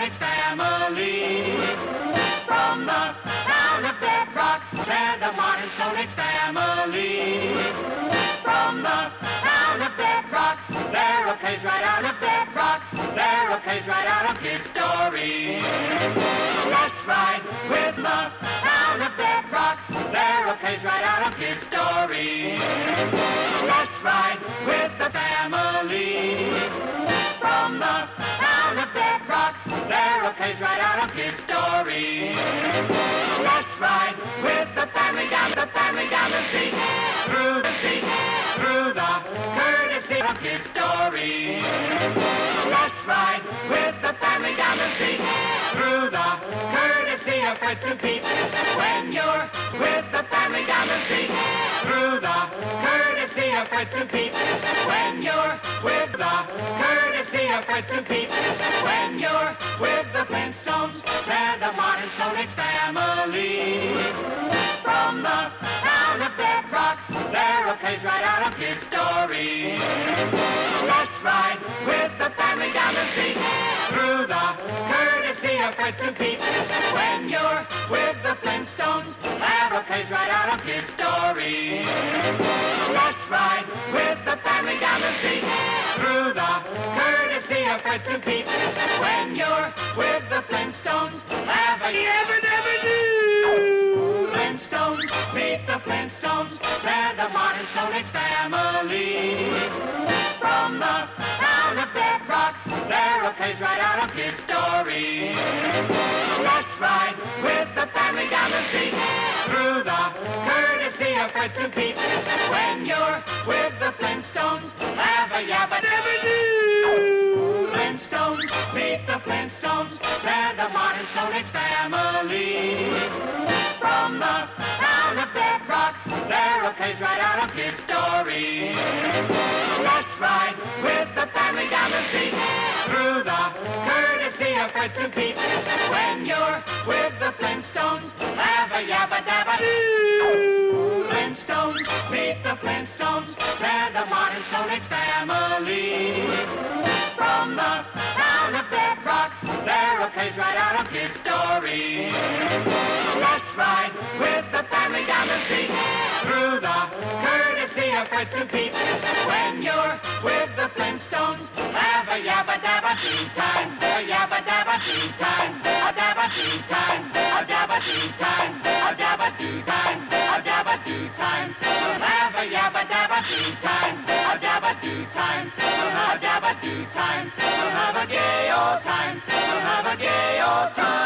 Its family. From the town of Bedrock, they're the modern Stone Age family. From the town of Bedrock, they're a page right out of Bedrock. They're a page right out of history. Let's ride with the town of Bedrock. They're a page right out of history. Let's ride with the family. From the town of Bedrock, they're a page right out of history. Let's ride with the family down the street, through the courtesy of history. Let's ride with the family down the street, through the courtesy of Fred and Pete. When you're with the family down the street, through the courtesy of Fred and Pete. When you're with the courtesy of Fred and Pete. When you're with the Flintstones, they're the modern Stone Age family. From the town of Bedrock, they're a page right out of history. Let's ride with the family down the street, through the courtesy of Fred and Pete. When you're with the Flintstones, they're a page right out of history. Let's ride with the family down the street, through the courtesy of Fred and Pete. When you're with the Flintstones, have a ever never do. Flintstones, meet the Flintstones, they're the modern Stone Age family. From the town of Bedrock, they're a page right out of history. Let's ride with the family down the street, through the courtesy of Fred and Pete. When you're with the Flintstones, have a yabba dabba doo. Flintstones, meet the Flintstones, they're the modern Stone Age family. From the town of Bedrock, they're a page right out of history. Let's ride with the family down the street, through the courtesy of Fred and Pete. When you're with the Flintstones, have a yabba dabba doo. Flintstones, meet the Flintstones, they're the modern Stone Age family. From the town of Bedrock, they're a page right out of history. Let's ride with the family down the street, through the courtesy of Fred and Pete. When you're with the Flintstones, have a yabba dabba doo time, a yabba dabba doo time, a dabba doo time, a dabba doo time, a dabba doo time, a dabba doo time. We'll have a yabba dabba doo time, a dabba doo time, we'll have a dabba doo time. We'll have a gay old time, we'll have a gay old time.